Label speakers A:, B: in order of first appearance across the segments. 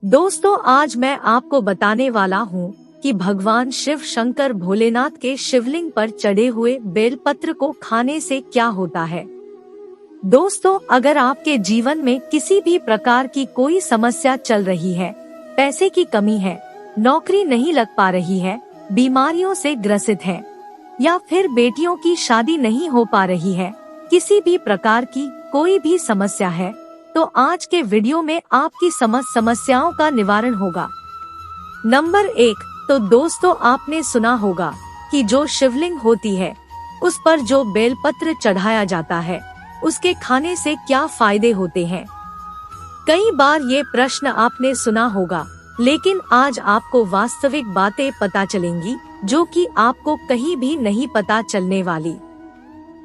A: दोस्तों, आज मैं आपको बताने वाला हूँ कि भगवान शिव शंकर भोलेनाथ के शिवलिंग पर चढ़े हुए बेलपत्र को खाने से क्या होता है। दोस्तों, अगर आपके जीवन में किसी भी प्रकार की कोई समस्या चल रही है, पैसे की कमी है, नौकरी नहीं लग पा रही है, बीमारियों से ग्रसित है या फिर बेटियों की शादी नहीं हो पा रही है, किसी भी प्रकार की कोई भी समस्या है, तो आज के वीडियो में आपकी समस्त समस्याओं का निवारण होगा। नंबर 1, तो दोस्तों आपने सुना होगा कि जो शिवलिंग होती है उस पर जो बेलपत्र चढ़ाया जाता है उसके खाने से क्या फायदे होते हैं। कई बार ये प्रश्न आपने सुना होगा, लेकिन आज आपको वास्तविक बातें पता चलेंगी जो कि आपको कहीं भी नहीं पता चलने वाली।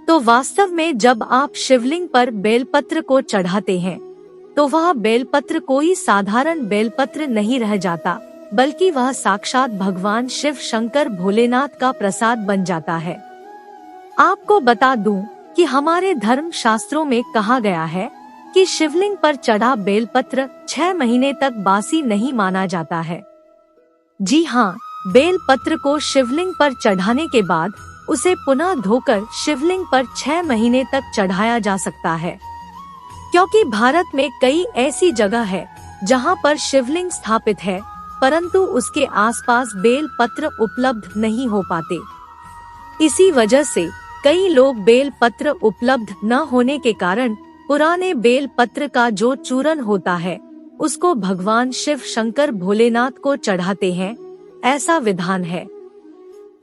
A: तो वास्तव में जब आप शिवलिंग पर बेलपत्र को चढ़ाते हैं तो वह बेलपत्र कोई साधारण बेलपत्र नहीं रह जाता, बल्कि वह साक्षात भगवान शिव शंकर भोलेनाथ का प्रसाद बन जाता है। आपको बता दूं कि हमारे धर्म शास्त्रों में कहा गया है कि शिवलिंग पर चढ़ा बेलपत्र 6 महीने तक बासी नहीं माना जाता है। जी हाँ, बेलपत्र को शिवलिंग पर चढ़ाने के बाद उसे पुनः धोकर शिवलिंग पर 6 महीने तक चढ़ाया जा सकता है, क्योंकि भारत में कई ऐसी जगह है जहां पर शिवलिंग स्थापित है परंतु उसके आसपास बेल पत्र उपलब्ध नहीं हो पाते। इसी वजह से कई लोग बेल पत्र उपलब्ध न होने के कारण पुराने बेल पत्र का जो चूरन होता है उसको भगवान शिव शंकर भोलेनाथ को चढ़ाते हैं, ऐसा विधान है।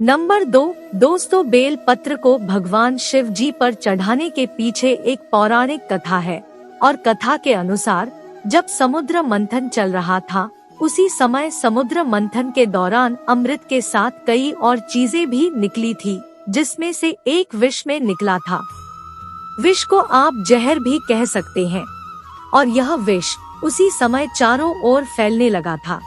A: नंबर 2, दोस्तों बेल पत्र को भगवान शिव जी पर चढ़ाने के पीछे एक पौराणिक कथा है और कथा के अनुसार जब समुद्र मंथन चल रहा था उसी समय समुद्र मंथन के दौरान अमृत के साथ कई और चीजें भी निकली थी, जिसमें से एक विष में निकला था। विष को आप जहर भी कह सकते हैं और यह विष उसी समय चारों ओर फैलने लगा था।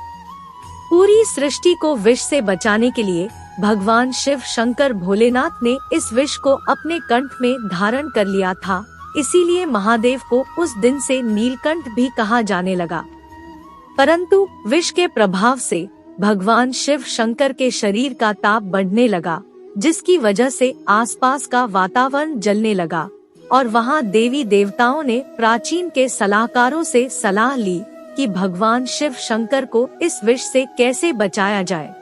A: पूरी सृष्टि को विष से बचाने के लिए भगवान शिव शंकर भोलेनाथ ने इस विष को अपने कंठ में धारण कर लिया था, इसीलिए महादेव को उस दिन से नीलकंठ भी कहा जाने लगा। परंतु विष के प्रभाव से भगवान शिव शंकर के शरीर का ताप बढ़ने लगा, जिसकी वजह से आसपास का वातावरण जलने लगा और वहां देवी देवताओं ने प्राचीन के सलाहकारों से सलाह ली कि भगवान शिव शंकर को इस विष से कैसे बचाया जाए।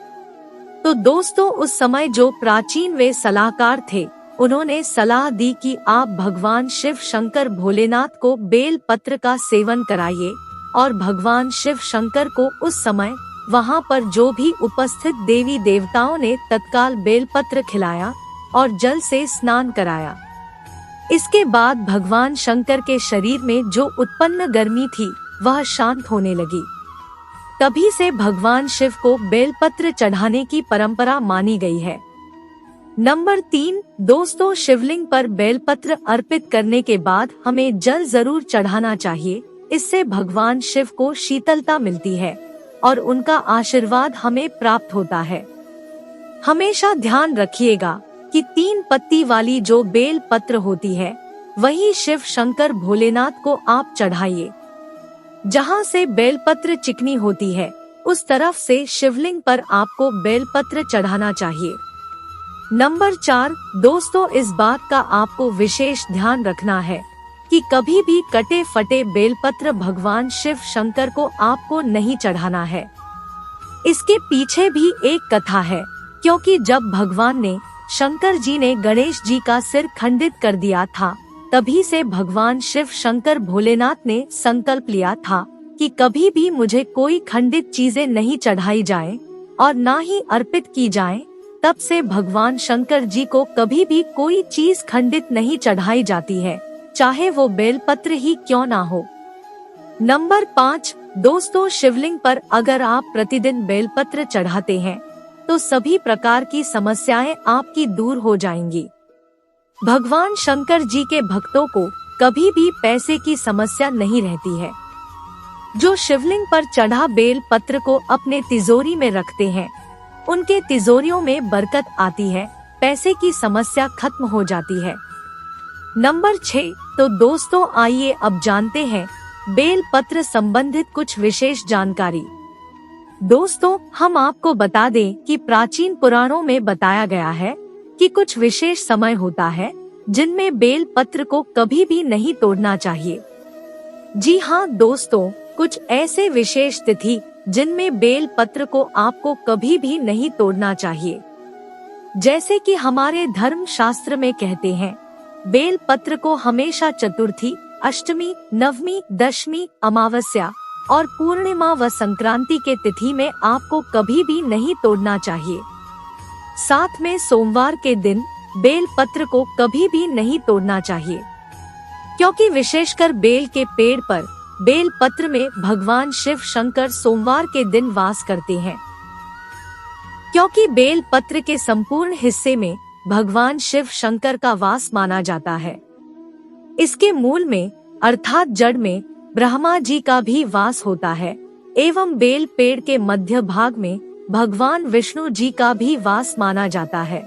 A: तो दोस्तों उस समय जो प्राचीन वे सलाहकार थे उन्होंने सलाह दी कि आप भगवान शिव शंकर भोलेनाथ को बेल पत्र का सेवन कराइए और भगवान शिव शंकर को उस समय वहां पर जो भी उपस्थित देवी देवताओं ने तत्काल बेल पत्र खिलाया और जल से स्नान कराया। इसके बाद भगवान शंकर के शरीर में जो उत्पन्न गर्मी थी वह शांत होने लगी। तभी से भगवान शिव को बेलपत्र चढ़ाने की परंपरा मानी गई है। नंबर 3, दोस्तों शिवलिंग पर बेलपत्र अर्पित करने के बाद हमें जल जरूर चढ़ाना चाहिए। इससे भगवान शिव को शीतलता मिलती है और उनका आशीर्वाद हमें प्राप्त होता है। हमेशा ध्यान रखिएगा कि 3 पत्ती वाली जो बेल पत्र होती है वही शिव शंकर भोलेनाथ को आप चढ़ाइए। जहां से बेलपत्र चिकनी होती है उस तरफ से शिवलिंग पर आपको बेलपत्र चढ़ाना चाहिए। नंबर 4, दोस्तों इस बात का आपको विशेष ध्यान रखना है कि कभी भी कटे फटे बेलपत्र भगवान शिव शंकर को आपको नहीं चढ़ाना है। इसके पीछे भी एक कथा है, क्योंकि जब भगवान ने शंकर जी ने गणेश जी का सिर खंडित कर दिया था तभी से भगवान शिव शंकर भोलेनाथ ने संकल्प लिया था कि कभी भी मुझे कोई खंडित चीजें नहीं चढ़ाई जाएं और ना ही अर्पित की जाएं। तब से भगवान शंकर जी को कभी भी कोई चीज खंडित नहीं चढ़ाई जाती है, चाहे वो बेलपत्र ही क्यों ना हो। नंबर 5, दोस्तों शिवलिंग पर अगर आप प्रतिदिन बेलपत्र चढ़ाते हैं तो सभी प्रकार की समस्याएं आपकी दूर हो जाएंगी। भगवान शंकर जी के भक्तों को कभी भी पैसे की समस्या नहीं रहती है। जो शिवलिंग पर चढ़ा बेल पत्र को अपने तिजोरी में रखते हैं उनके तिजोरियों में बरकत आती है, पैसे की समस्या खत्म हो जाती है। नंबर 6, तो दोस्तों आइए अब जानते हैं बेल पत्र संबंधित कुछ विशेष जानकारी। दोस्तों, हम आपको बता दें कि प्राचीन पुराणों में बताया गया है कि कुछ विशेष समय होता है जिनमें बेल पत्र को कभी भी नहीं तोड़ना चाहिए। जी हाँ दोस्तों, कुछ ऐसे विशेष तिथि जिनमें बेल पत्र को आपको कभी भी नहीं तोड़ना चाहिए। जैसे कि हमारे धर्म शास्त्र में कहते हैं, बेल पत्र को हमेशा चतुर्थी, अष्टमी, नवमी, दशमी, अमावस्या और पूर्णिमा व संक्रांति के तिथि में आपको कभी भी नहीं तोड़ना चाहिए। साथ में सोमवार के दिन बेल पत्र को कभी भी नहीं तोड़ना चाहिए, क्योंकि विशेषकर बेल के पेड़ पर बेल पत्र में भगवान शिव शंकर सोमवार के दिन वास करते हैं। क्योंकि बेल पत्र के संपूर्ण हिस्से में भगवान शिव शंकर का वास माना जाता है। इसके मूल में अर्थात जड़ में ब्रह्मा जी का भी वास होता है एवं बेल पेड़ के मध्य भाग में भगवान विष्णु जी का भी वास माना जाता है।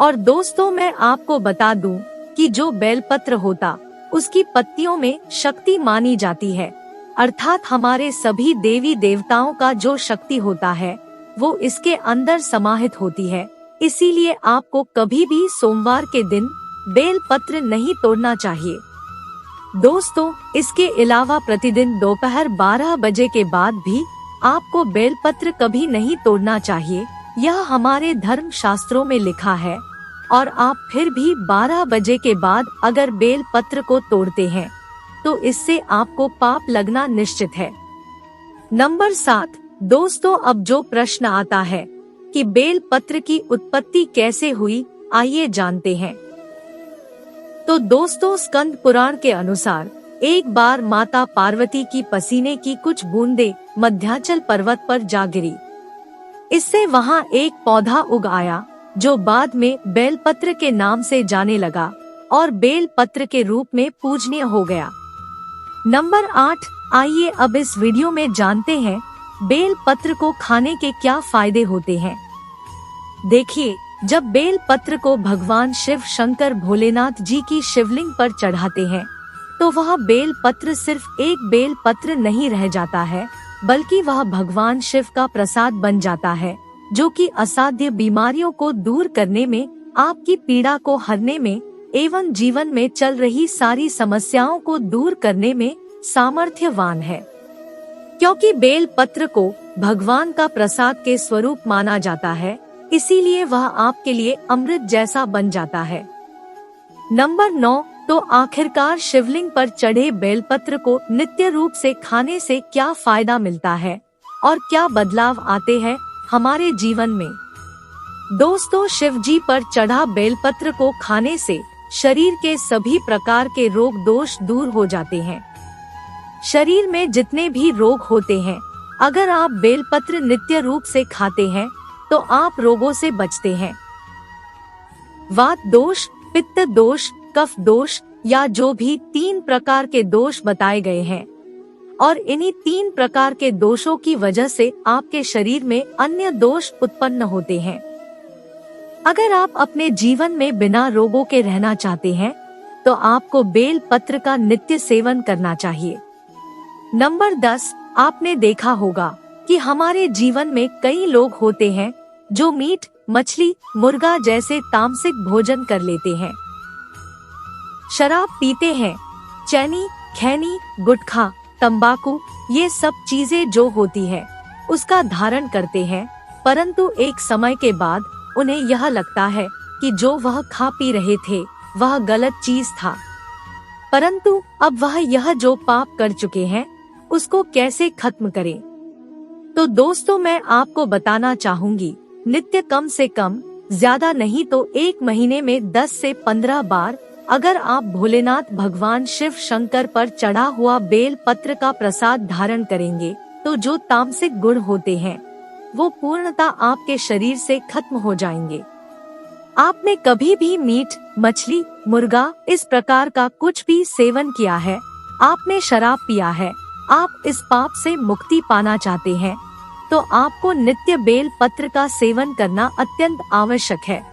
A: और दोस्तों, मैं आपको बता दूं कि जो बेलपत्र होता उसकी पत्तियों में शक्ति मानी जाती है, अर्थात हमारे सभी देवी देवताओं का जो शक्ति होता है वो इसके अंदर समाहित होती है। इसीलिए आपको कभी भी सोमवार के दिन बेल पत्र नहीं तोड़ना चाहिए। दोस्तों, इसके अलावा प्रतिदिन दोपहर 12 बजे के बाद भी आपको बेल पत्र कभी नहीं तोड़ना चाहिए। यह हमारे धर्म शास्त्रों में लिखा है। और आप फिर भी 12 बजे के बाद अगर बेल पत्र को तोड़ते हैं तो इससे आपको पाप लगना निश्चित है। नंबर 7 दोस्तों, अब जो प्रश्न आता है कि बेल पत्र की उत्पत्ति कैसे हुई, आइए जानते हैं। तो दोस्तों, स्कंद पुराण के अनुसार एक बार माता पार्वती की पसीने की कुछ बूंदें मध्याचल पर्वत पर जा गिरी। इससे वहां एक पौधा उग आया जो बाद में बेलपत्र के नाम से जाने लगा और बेल पत्र के रूप में पूजनीय हो गया। नंबर 8, आइए अब इस वीडियो में जानते हैं बेल पत्र को खाने के क्या फायदे होते हैं। देखिए, जब बेल पत्र को भगवान शिव शंकर भोलेनाथ जी की शिवलिंग पर चढ़ाते हैं तो वह बेल पत्र सिर्फ एक बेल पत्र नहीं रह जाता है, बल्कि वह भगवान शिव का प्रसाद बन जाता है, जो कि असाध्य बीमारियों को दूर करने में, आपकी पीड़ा को हरने में एवं जीवन में चल रही सारी समस्याओं को दूर करने में सामर्थ्यवान है। क्योंकि बेल पत्र को भगवान का प्रसाद के स्वरूप माना जाता है, इसीलिए वह आपके लिए अमृत जैसा बन जाता है। नंबर 9, तो आखिरकार शिवलिंग पर चढ़े बेलपत्र को नित्य रूप से खाने से क्या फायदा मिलता है और क्या बदलाव आते हैं हमारे जीवन में। दोस्तों, शिव जी पर चढ़ा बेलपत्र को खाने से शरीर के सभी प्रकार के रोग दोष दूर हो जाते हैं। शरीर में जितने भी रोग होते हैं, अगर आप बेलपत्र नित्य रूप से खाते हैं तो आप रोगों से बचते हैं। वात दोष, पित्त दोष, कफ दोष या जो भी 3 प्रकार के दोष बताए गए हैं, और इन्हीं 3 प्रकार के दोषों की वजह से आपके शरीर में अन्य दोष उत्पन्न होते हैं। अगर आप अपने जीवन में बिना रोगों के रहना चाहते हैं तो आपको बेल पत्र का नित्य सेवन करना चाहिए। नंबर 10, आपने देखा होगा कि हमारे जीवन में कई लोग होते हैं जो मीट, मछली, मुर्गा जैसे तामसिक भोजन कर लेते हैं, शराब पीते हैं, चैनी, खैनी, गुटखा, तंबाकू, ये सब चीजें जो होती है उसका धारण करते हैं, परंतु एक समय के बाद उन्हें यह लगता है कि जो वह खा पी रहे थे वह गलत चीज था, परंतु अब वह यह जो पाप कर चुके हैं उसको कैसे खत्म करें। तो दोस्तों, मैं आपको बताना चाहूंगी, नित्य कम से कम, ज्यादा नहीं तो 1 महीने में 10 से 15 बार अगर आप भोलेनाथ भगवान शिव शंकर पर चढ़ा हुआ बेल पत्र का प्रसाद धारण करेंगे तो जो तामसिक गुण होते हैं वो पूर्णतः आपके शरीर से खत्म हो जाएंगे। आपने कभी भी मीट, मछली, मुर्गा इस प्रकार का कुछ भी सेवन किया है, आपने शराब पिया है, आप इस पाप से मुक्ति पाना चाहते हैं तो आपको नित्य बेल पत्र का सेवन करना अत्यंत आवश्यक है।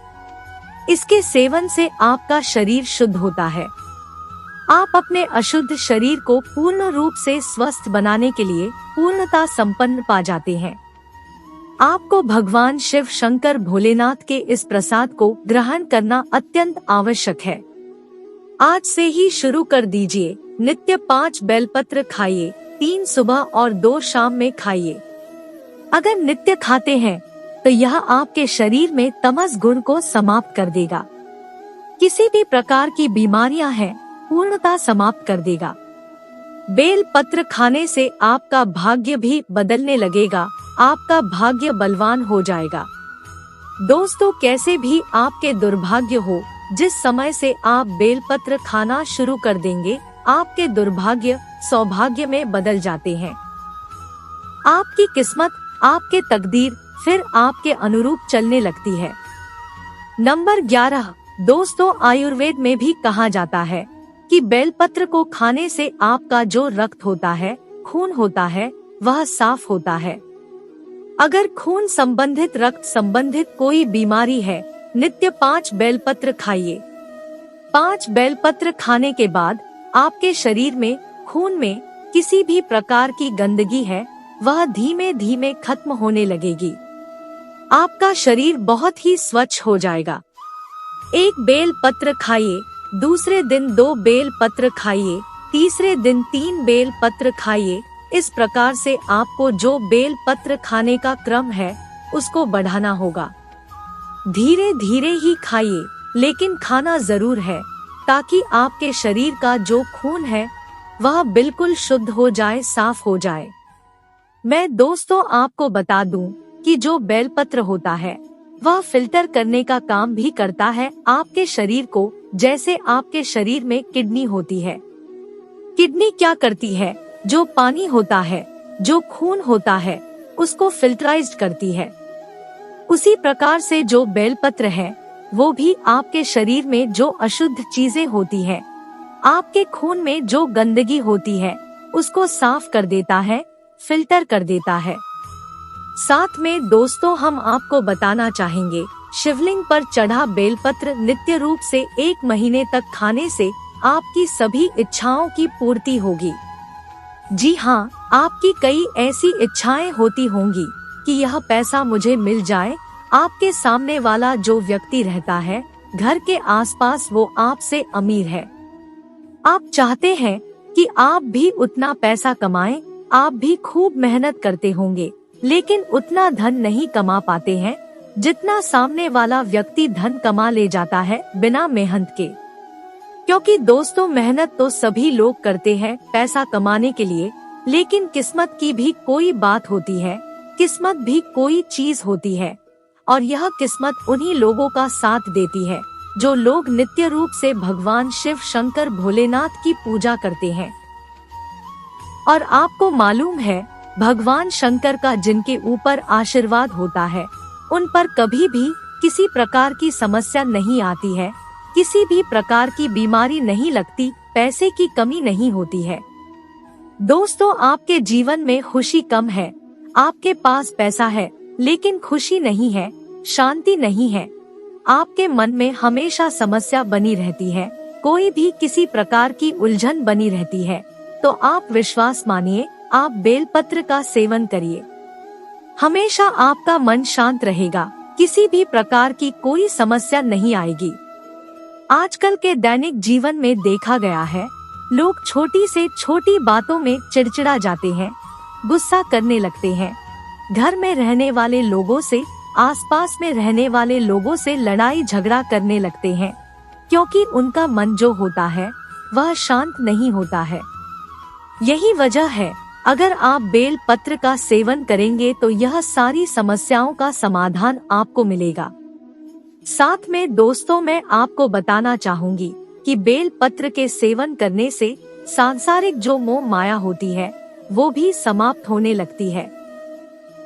A: इसके सेवन से आपका शरीर शुद्ध होता है। आप अपने अशुद्ध शरीर को पूर्ण रूप से स्वस्थ बनाने के लिए पूर्णता संपन्न पा जाते हैं। आपको भगवान शिव शंकर भोलेनाथ के इस प्रसाद को ग्रहण करना अत्यंत आवश्यक है। आज से ही शुरू कर दीजिए। नित्य 5 बेलपत्र खाइए, 3 सुबह और 2 शाम में खाइए। अगर नित्य खाते हैं तो यह आपके शरीर में तमस गुण को समाप्त कर देगा। किसी भी प्रकार की बीमारियां हैं पूर्णतः समाप्त कर देगा। बेल पत्र खाने से आपका भाग्य भी बदलने लगेगा, आपका भाग्य बलवान हो जाएगा। दोस्तों, कैसे भी आपके दुर्भाग्य हो, जिस समय से आप बेलपत्र खाना शुरू कर देंगे, आपके दुर्भाग्य सौभाग्य में बदल जाते हैं। आपकी किस्मत, आपके तकदीर फिर आपके अनुरूप चलने लगती है। नंबर 11 दोस्तों, आयुर्वेद में भी कहा जाता है कि बेलपत्र को खाने से आपका जो रक्त होता है, खून होता है, वह साफ होता है। अगर खून संबंधित, रक्त संबंधित कोई बीमारी है, नित्य 5 बेलपत्र खाइए। 5 बेलपत्र खाने के बाद आपके शरीर में, खून में किसी भी प्रकार की गंदगी है, वह धीमे धीमे खत्म होने लगेगी। आपका शरीर बहुत ही स्वच्छ हो जाएगा। 1 बेल पत्र खाइए, दूसरे दिन 2 बेल पत्र खाइए, तीसरे दिन 3 बेल पत्र खाइए। इस प्रकार से आपको जो बेल पत्र खाने का क्रम है उसको बढ़ाना होगा। धीरे धीरे ही खाइए, लेकिन खाना जरूर है, ताकि आपके शरीर का जो खून है वह बिल्कुल शुद्ध हो जाए, साफ हो जाए। मैं दोस्तों आपको बता दूं कि जो बेलपत्र होता है वह फिल्टर करने का काम भी करता है आपके शरीर को। जैसे आपके शरीर में किडनी होती है, किडनी क्या करती है, जो पानी होता है, जो खून होता है, उसको फिल्टराइज्ड करती है। उसी प्रकार से जो बेलपत्र है वो भी आपके शरीर में जो अशुद्ध चीजें होती है, आपके खून में जो गंदगी होती है, उसको साफ कर देता है, फिल्टर कर देता है। साथ में दोस्तों हम आपको बताना चाहेंगे, शिवलिंग पर चढ़ा बेलपत्र नित्य रूप से 1 महीने तक खाने से आपकी सभी इच्छाओं की पूर्ति होगी। जी हाँ, आपकी कई ऐसी इच्छाएं होती होंगी कि यह पैसा मुझे मिल जाए। आपके सामने वाला जो व्यक्ति रहता है घर के आसपास, वो आपसे अमीर है। आप चाहते हैं कि आप भी उतना पैसा कमाएं, आप भी खूब मेहनत करते होंगे, लेकिन उतना धन नहीं कमा पाते हैं जितना सामने वाला व्यक्ति धन कमा ले जाता है बिना मेहनत के। क्योंकि दोस्तों, मेहनत तो सभी लोग करते हैं पैसा कमाने के लिए, लेकिन किस्मत की भी कोई बात होती है, किस्मत भी कोई चीज होती है, और यह किस्मत उन्हीं लोगों का साथ देती है जो लोग नित्य रूप से भगवान शिव शंकर भोलेनाथ की पूजा करते हैं। और आपको मालूम है, भगवान शंकर का जिनके ऊपर आशीर्वाद होता है उन पर कभी भी किसी प्रकार की समस्या नहीं आती है, किसी भी प्रकार की बीमारी नहीं लगती, पैसे की कमी नहीं होती है। दोस्तों, आपके जीवन में खुशी कम है, आपके पास पैसा है लेकिन खुशी नहीं है, शांति नहीं है, आपके मन में हमेशा समस्या बनी रहती है, कोई भी किसी प्रकार की उलझन बनी रहती है, तो आप विश्वास मानिए, आप बेलपत्र का सेवन करिए। हमेशा आपका मन शांत रहेगा, किसी भी प्रकार की कोई समस्या नहीं आएगी। आजकल के दैनिक जीवन में देखा गया है, लोग छोटी से छोटी बातों में चिड़चिड़ा जाते हैं, गुस्सा करने लगते हैं, घर में रहने वाले लोगों से, आसपास में रहने वाले लोगों से लड़ाई झगड़ा करने लगते हैं, क्योंकि उनका मन जो होता है वह शांत नहीं होता है। यही वजह है, अगर आप बेल पत्र का सेवन करेंगे तो यह सारी समस्याओं का समाधान आपको मिलेगा। साथ में दोस्तों, मैं आपको बताना चाहूंगी कि बेल पत्र के सेवन करने से सांसारिक जो मोह माया होती है वो भी समाप्त होने लगती है।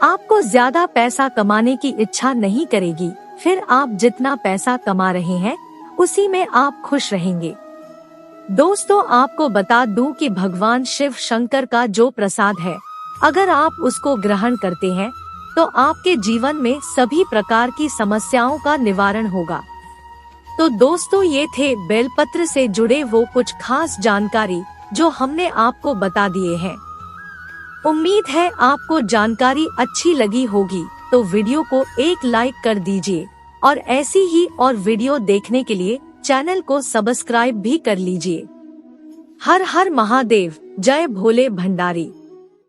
A: आपको ज्यादा पैसा कमाने की इच्छा नहीं करेगी, फिर आप जितना पैसा कमा रहे हैं उसी में आप खुश रहेंगे। दोस्तों, आपको बता दूं कि भगवान शिव शंकर का जो प्रसाद है, अगर आप उसको ग्रहण करते हैं तो आपके जीवन में सभी प्रकार की समस्याओं का निवारण होगा। तो दोस्तों ये थे बेलपत्र से जुड़े वो कुछ खास जानकारी जो हमने आपको बता दिए हैं। उम्मीद है आपको जानकारी अच्छी लगी होगी, तो वीडियो को एक लाइक कर दीजिए और ऐसी ही और वीडियो देखने के लिए चैनल को सब्सक्राइब भी कर लीजिए। हर हर महादेव, जय भोले भंडारी।